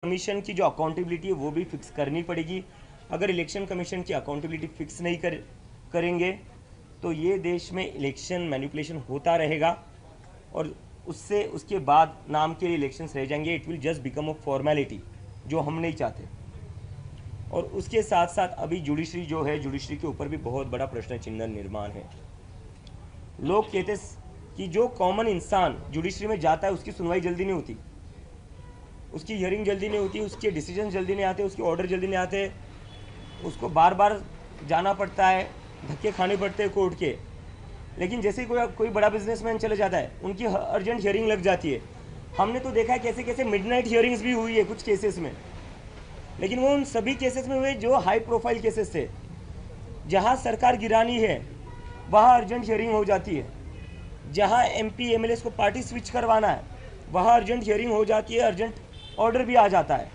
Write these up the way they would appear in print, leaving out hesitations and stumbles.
Commission की जो accountability है वो भी फिक्स करनी पड़ेगी। अगर इलेक्शन कमीशन की अकाउंटेबिलिटी फिक्स नहीं करेंगे तो ये देश में इलेक्शन मैनिपुलेशन होता रहेगा और उससे उसके बाद नाम के लिए इलेक्शंस रह जाएंगे। It will just become a formality, जो हम नहीं चाहते। और उसके साथ साथ अभी जुडिशरी जो है, जुडिशरी के ऊपर भी बहुत बड़ा प्रश्न चिन्ह निर्माण है। लोग कहते कि जो कॉमन इंसान जुडिशरी में जाता है उसकी सुनवाई जल्दी नहीं होती, उसकी हियरिंग जल्दी नहीं होती, उसके डिसीजन जल्दी नहीं आते, उसके ऑर्डर जल्दी नहीं आते, उसको बार बार जाना पड़ता है, धक्के खाने पड़ते हैं कोर्ट के। लेकिन जैसे ही कोई बड़ा बिजनेसमैन चले जाता है उनकी अर्जेंट हियरिंग लग जाती है। हमने तो देखा है कैसे कैसे मिडनाइट हियरिंग्स भी हुई है कुछ केसेस में, लेकिन वो उन सभी केसेस में हुए जो हाई प्रोफाइल केसेस थे। जहाँ सरकार गिरानी है वहाँ अर्जेंट हियरिंग हो जाती है, जहाँ MP MLAs को पार्टी स्विच करवाना है वहाँ अर्जेंट हियरिंग हो जाती है, अर्जेंट ऑर्डर भी आ जाता है।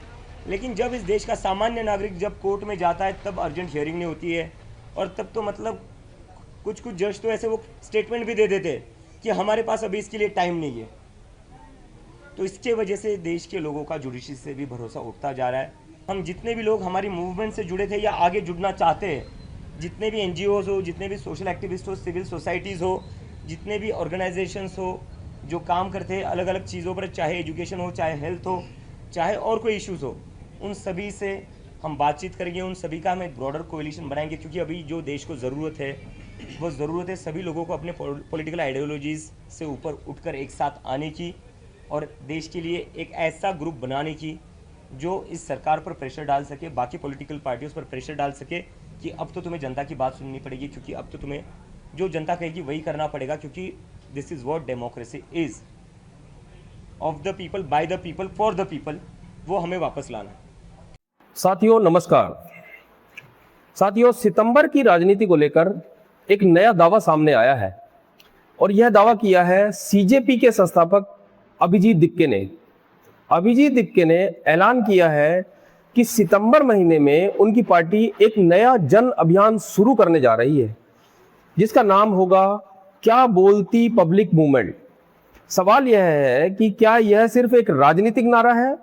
लेकिन जब इस देश का सामान्य नागरिक जब कोर्ट में जाता है तब अर्जेंट हियरिंग नहीं होती है। और तब तो मतलब कुछ जज तो ऐसे वो स्टेटमेंट भी दे देते कि हमारे पास अभी इसके लिए टाइम नहीं है। तो इसके वजह से देश के लोगों का जुडिशरी से भी भरोसा उठता जा रहा है। हम जितने भी लोग हमारी मूवमेंट से जुड़े थे या आगे जुड़ना चाहते हैं, जितने भी NGOs हो, जितने भी सोशल एक्टिविस्ट हो, सिविल सोसाइटीज़ हो, जितने भी ऑर्गेनाइजेशंस हो जो काम करते हैं अलग अलग चीज़ों पर, चाहे एजुकेशन हो, चाहे हेल्थ हो, चाहे और कोई इश्यूज़ हो, उन सभी से हम बातचीत करेंगे। उन सभी का हम एक ब्रॉडर कोलिशन बनाएंगे, क्योंकि अभी जो देश को ज़रूरत है वो ज़रूरत है सभी लोगों को अपने पॉलिटिकल आइडियोलॉजीज़ से ऊपर उठकर एक साथ आने की और देश के लिए एक ऐसा ग्रुप बनाने की जो इस सरकार पर प्रेशर डाल सके, बाकी पॉलिटिकल पार्टियों पर प्रेशर डाल सके कि अब तो तुम्हें जनता की बात सुननी पड़ेगी, क्योंकि अब तो तुम्हें जो जनता कहेगी वही करना पड़ेगा, क्योंकि this is what democracy is, of the people, by the people, for the people. वो हमें वापस लाना है। साथियों नमस्कार। साथियों, सितंबर की राजनीति को लेकर एक नया दावा सामने आया है और यह दावा किया है CJP के संस्थापक अभिजीत दिक्के ने। अभिजीत दिक्के ने ऐलान किया है कि सितंबर महीने में उनकी पार्टी एक नया जन अभियान शुरू करने जा रही है, जिसका नाम होगा क्या बोलती पब्लिक मूवमेंट। सवाल यह है कि क्या यह सिर्फ एक राजनीतिक नारा है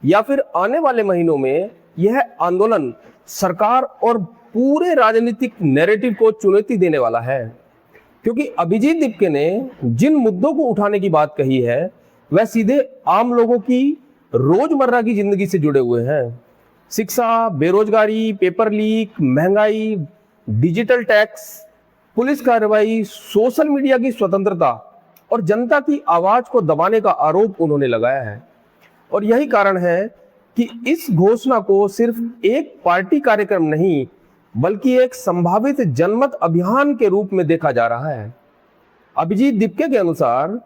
या फिर आने वाले महीनों में यह आंदोलन सरकार और पूरे राजनीतिक नैरेटिव को चुनौती देने वाला है। क्योंकि अभिजीत दिक्के ने जिन मुद्दों को उठाने की बात कही है वह सीधे आम लोगों की रोजमर्रा की जिंदगी से जुड़े हुए हैं। शिक्षा, बेरोजगारी, पेपर लीक, महंगाई, डिजिटल टैक्स, पुलिस कार्रवाई, सोशल मीडिया की स्वतंत्रता और जनता की आवाज को दबाने का आरोप उन्होंने लगाया है। और यही कारण है कि इस घोषणा को सिर्फ एक पार्टी कार्यक्रम नहीं बल्कि एक संभावित जनमत अभियान के रूप में देखा जा रहा है। अभिजीत दिक्के के अनुसार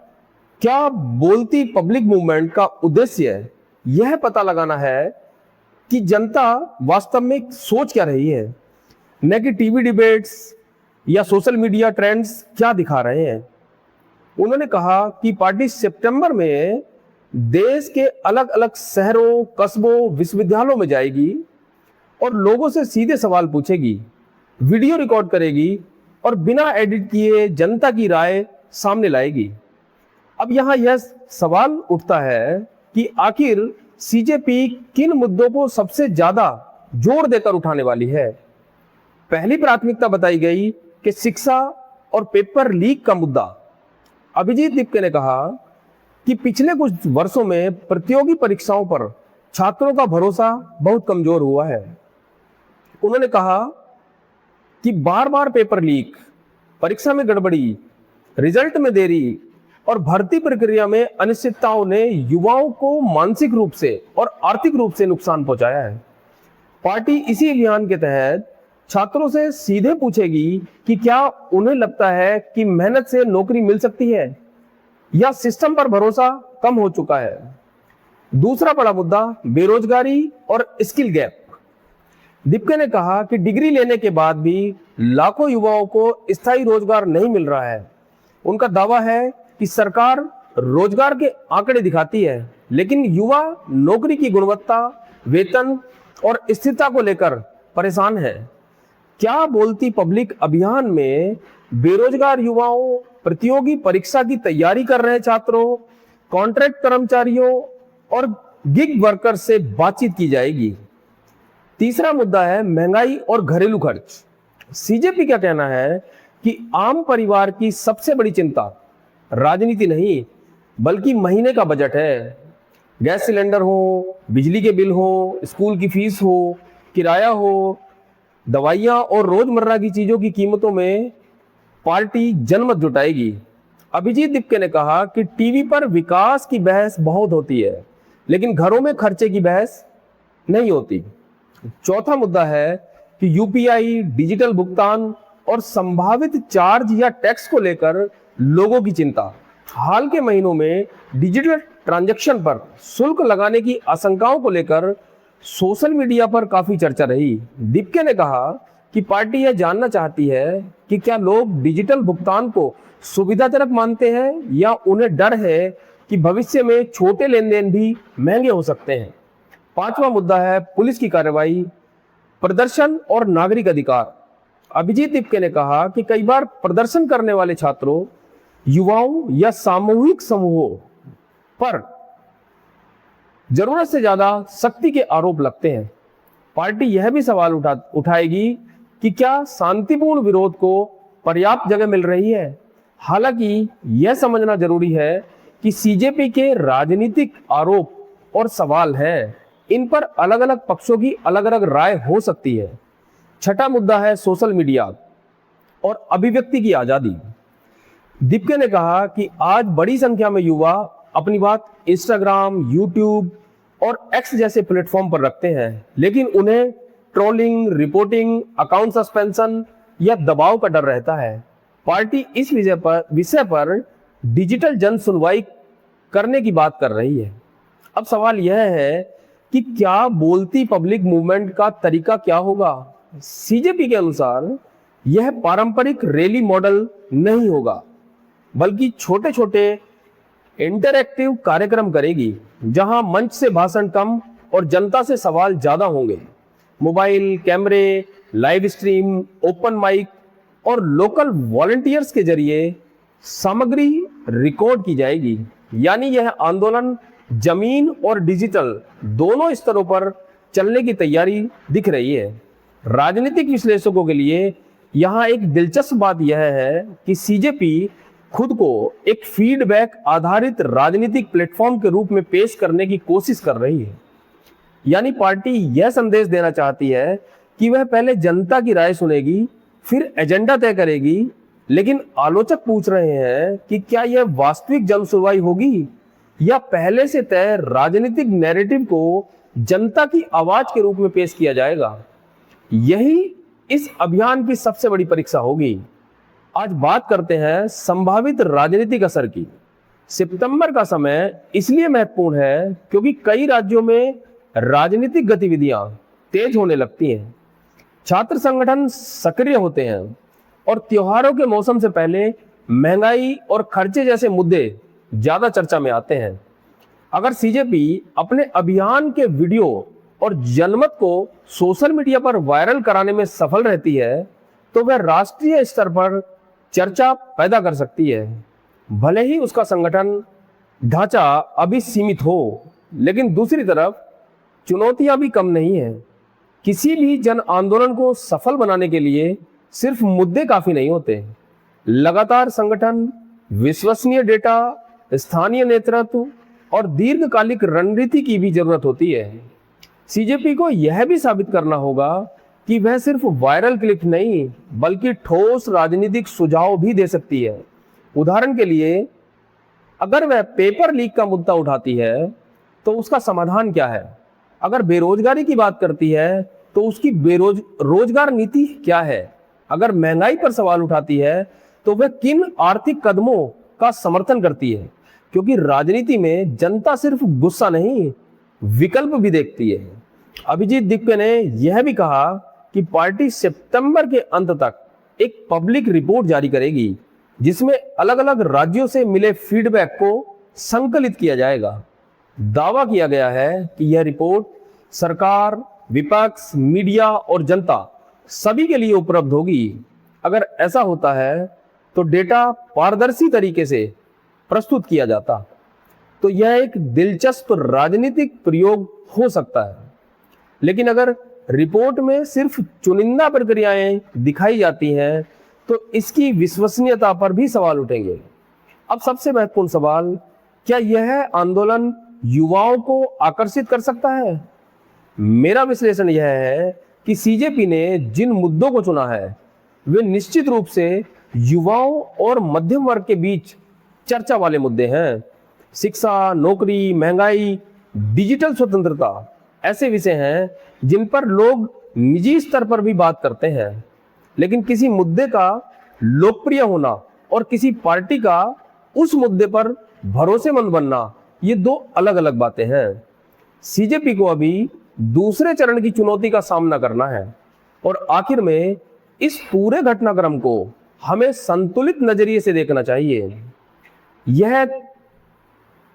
क्या बोलती पब्लिक मूवमेंट का उद्देश्य यह पता लगाना है कि जनता वास्तव में सोच क्या रही है, न कि टीवी डिबेट्स या सोशल मीडिया ट्रेंड्स क्या दिखा रहे हैं। उन्होंने कहा कि पार्टी सितंबर में देश के अलग अलग शहरों, कस्बों, विश्वविद्यालयों में जाएगी और लोगों से सीधे सवाल पूछेगी, वीडियो रिकॉर्ड करेगी और बिना एडिट किए जनता की राय सामने लाएगी। अब यहाँ यह सवाल उठता है कि आखिर CJP किन मुद्दों को सबसे ज्यादा जोर देकर उठाने वाली है। पहली प्राथमिकता बताई गई कि शिक्षा और पेपर लीक का मुद्दा। अभिजीत दिक्के ने कहा कि पिछले कुछ वर्षों में प्रतियोगी परीक्षाओं पर छात्रों का भरोसा बहुत कमजोर हुआ है। उन्होंने कहा कि बार बार पेपर लीक, परीक्षा में गड़बड़ी, रिजल्ट में देरी और भर्ती प्रक्रिया में अनिश्चितताओं ने युवाओं को मानसिक रूप से और आर्थिक रूप से नुकसान पहुंचाया है। पार्टी इसी अभियान के तहत छात्रों से सीधे पूछेगी कि क्या उन्हें लगता है कि मेहनत से नौकरी मिल सकती है या सिस्टम पर भरोसा कम हो चुका है। दूसरा बड़ा मुद्दा बेरोजगारी और स्किल गैप। दिक्के ने कहा कि डिग्री लेने के बाद भी लाखों युवाओं को स्थायी रोजगार नहीं मिल रहा है। उनका दावा है कि सरकार रोजगार के आंकड़े दिखाती है, लेकिन युवा नौकरी की गुणवत्ता, वेतन और स्थिरता को लेकर परेशान है। क्या बोलती पब्लिक अभियान में बेरोजगार युवाओं, प्रतियोगी परीक्षा की तैयारी कर रहे छात्रों, कॉन्ट्रैक्ट कर्मचारियों और गिग वर्कर से बातचीत की जाएगी। तीसरा मुद्दा है महंगाई और घरेलू खर्च। सीजेपी का कहना है कि आम परिवार की सबसे बड़ी चिंता राजनीति नहीं बल्कि महीने का बजट है। गैस सिलेंडर हो, बिजली के बिल हो, स्कूल की फीस हो, किराया हो, दवाइयां और रोजमर्रा की चीजों की कीमतों में पार्टी जनमत जुटाएगी। अभिजीत दीपके ने कहा कि टीवी पर विकास की बहस बहुत होती है लेकिन घरों में खर्चे की बहस नहीं होती। चौथा मुद्दा है कि यूपीआई, डिजिटल भुगतान और संभावित चार्ज या टैक्स को लेकर लोगों की चिंता। हाल के महीनों में डिजिटल ट्रांजैक्शन पर शुल्क लगाने की आशंकाओं को लेकर सोशल मीडिया पर काफी चर्चा रही। दीपके ने कहा कि पार्टी यह जानना चाहती है कि क्या लोग डिजिटल भुगतान को सुविधाजनक मानते हैं या उन्हें डर है कि भविष्य में छोटे लेन देन भी महंगे हो सकते हैं। पांचवा मुद्दा है पुलिस की कार्रवाई, प्रदर्शन और नागरिक अधिकार। अभिजीत दीपके ने कहा कि कई बार प्रदर्शन करने वाले छात्रों, युवाओं या सामूहिक समूहों पर जरूरत से ज्यादा सख्ती के आरोप लगते हैं। पार्टी यह भी सवाल उठाएगी कि क्या शांतिपूर्ण विरोध को पर्याप्त जगह मिल रही है। हालांकि यह समझना जरूरी है कि सीजेपी के राजनीतिक आरोप और सवाल हैं, इन पर अलग अलग पक्षों की अलग अलग राय हो सकती है। छठा मुद्दा है सोशल मीडिया और अभिव्यक्ति की आजादी। दीपके ने कहा कि आज बड़ी संख्या में युवा अपनी बात इंस्टाग्राम, यूट्यूब और एक्स जैसे प्लेटफॉर्म पर रखते हैं, लेकिन उन्हें ट्रोलिंग, रिपोर्टिंग, अकाउंट सस्पेंशन या दबाव का डर रहता है। पार्टी इस विषय पर डिजिटल जन सुनवाई करने की बात कर रही है। अब सवाल यह है कि क्या बोलती पब्लिक मूवमेंट का तरीका क्या होगा। सीजेपी के अनुसार यह पारंपरिक रैली मॉडल नहीं होगा बल्कि छोटे छोटे इंटरैक्टिव कार्यक्रम करेगी जहां मंच से भाषण कम और जनता से सवाल ज्यादा होंगे। मोबाइल कैमरे, लाइव स्ट्रीम, ओपन माइक और लोकल वॉलंटियर्स के जरिए सामग्री रिकॉर्ड की जाएगी। यानी यह आंदोलन जमीन और डिजिटल दोनों स्तरों पर चलने की तैयारी दिख रही है। राजनीतिक विश्लेषकों के लिए यहां एक दिलचस्प बात यह है कि सीजेपी खुद को एक फीडबैक आधारित राजनीतिक प्लेटफॉर्म के रूप में पेश करने की कोशिश कर रही है। यानी पार्टी यह संदेश देना चाहती है कि वह पहले जनता की राय सुनेगी, फिर एजेंडा तय करेगी। लेकिन आलोचक पूछ रहे हैं कि क्या यह वास्तविक जन सुनवाई होगी या पहले से तय राजनीतिक नैरेटिव को जनता की आवाज के रूप में पेश किया जाएगा। यही इस अभियान की सबसे बड़ी परीक्षा होगी। आज बात करते हैं संभावित राजनीतिक असर की। सितंबर का समय इसलिए महत्वपूर्ण है क्योंकि कई राज्यों में राजनीतिक गतिविधियां तेज होने लगती हैं, छात्र संगठन सक्रिय होते हैं और त्योहारों के मौसम से पहले महंगाई और खर्चे जैसे मुद्दे ज्यादा चर्चा में आते हैं। अगर सीजेपी अपने अभियान के वीडियो और जनमत को सोशल मीडिया पर वायरल कराने में सफल रहती है तो वह राष्ट्रीय स्तर पर चर्चा पैदा कर सकती है। भले ही उसका संगठन ढांचा अभी सीमित हो, लेकिन दूसरी तरफ चुनौतियां भी कम नहीं है। किसी भी जन आंदोलन को सफल बनाने के लिए सिर्फ मुद्दे काफी नहीं होते। लगातार संगठन, विश्वसनीय डेटा, स्थानीय नेतृत्व और दीर्घकालिक रणनीति की भी जरूरत होती है। सीजेपी को यह भी साबित करना होगा कि वह सिर्फ वायरल क्लिप नहीं बल्कि ठोस राजनीतिक सुझाव भी दे सकती है। उदाहरण के लिए, अगर वह पेपर लीक का मुद्दा उठाती है तो उसका समाधान क्या है। अगर बेरोजगारी की बात करती है तो उसकी रोजगार नीति क्या है। अगर महंगाई पर सवाल उठाती है तो वह किन आर्थिक कदमों का समर्थन करती है। क्योंकि राजनीति में जनता सिर्फ गुस्सा नहीं, विकल्प भी देखती है। अभिजीत दीपके ने यह भी कहा कि पार्टी सितंबर के अंत तक एक पब्लिक रिपोर्ट जारी करेगी जिसमें अलग अलग राज्यों से मिले फीडबैक को संकलित किया जाएगा। दावा किया गया है कि यह रिपोर्ट सरकार, विपक्ष, मीडिया और जनता सभी के लिए उपलब्ध होगी। अगर ऐसा होता है तो डेटा पारदर्शी तरीके से प्रस्तुत किया जाता तो यह एक दिलचस्प राजनीतिक प्रयोग हो सकता है। लेकिन अगर रिपोर्ट में सिर्फ चुनिंदा प्रक्रियाएं दिखाई जाती हैं तो इसकी विश्वसनीयता पर भी सवाल उठेंगे। अब सबसे महत्वपूर्ण सवाल, क्या यह आंदोलन युवाओं को आकर्षित कर सकता है? मेरा विश्लेषण यह है कि सीजेपी ने जिन मुद्दों को चुना है वे निश्चित रूप से युवाओं और मध्यम वर्ग के बीच चर्चा वाले मुद्दे हैं। शिक्षा, नौकरी, महंगाई, डिजिटल स्वतंत्रता ऐसे विषय हैं जिन पर लोग निजी स्तर पर भी बात करते हैं। लेकिन किसी मुद्दे का लोकप्रिय होना और किसी पार्टी का उस मुद्दे पर भरोसेमंद बनना, ये दो अलग अलग बातें हैं। सीजेपी को अभी दूसरे चरण की चुनौती का सामना करना है और आखिर में इस पूरे घटनाक्रम को हमें संतुलित नजरिए से देखना चाहिए। यह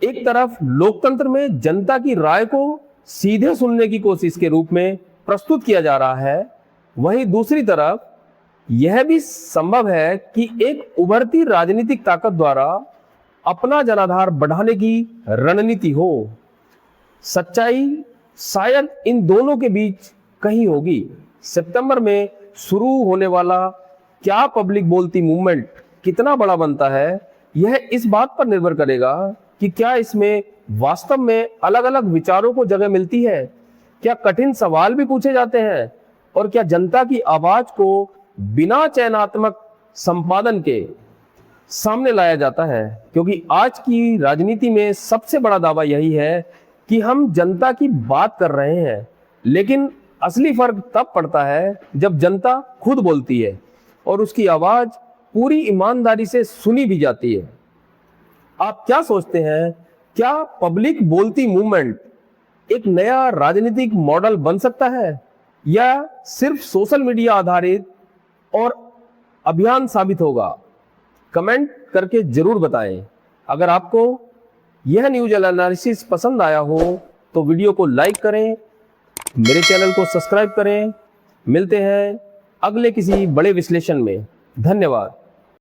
एक तरफ लोकतंत्र में जनता की राय को सीधे सुनने की कोशिश के रूप में प्रस्तुत किया जा रहा है, वहीं दूसरी तरफ यह भी संभव है कि एक उभरती राजनीतिक ताकत द्वारा अपना जनाधार बढ़ाने की रणनीति हो। सच्चाई शायद इन दोनों के बीच कहीं होगी। सितंबर में शुरू होने वाला क्या पब्लिक बोलती मूवमेंट कितना बड़ा बनता है, यह इस बात पर निर्भर करेगा कि क्या इसमें वास्तव में अलग अलग विचारों को जगह मिलती है, क्या कठिन सवाल भी पूछे जाते हैं और क्या जनता की आवाज को बिना चयनात्मक संपादन के सामने लाया जाता है। क्योंकि आज की राजनीति में सबसे बड़ा दावा यही है कि हम जनता की बात कर रहे हैं, लेकिन असली फर्क तब पड़ता है जब जनता खुद बोलती है और उसकी आवाज पूरी ईमानदारी से सुनी भी जाती है। आप क्या सोचते हैं, क्या पब्लिक बोलती मूवमेंट एक नया राजनीतिक मॉडल बन सकता है या सिर्फ सोशल मीडिया आधारित और अभियान साबित होगा? कमेंट करके जरूर बताएं। अगर आपको यह न्यूज एनालिसिस पसंद आया हो तो वीडियो को लाइक करें, मेरे चैनल को सब्सक्राइब करें। मिलते हैं अगले किसी बड़े विश्लेषण में। धन्यवाद।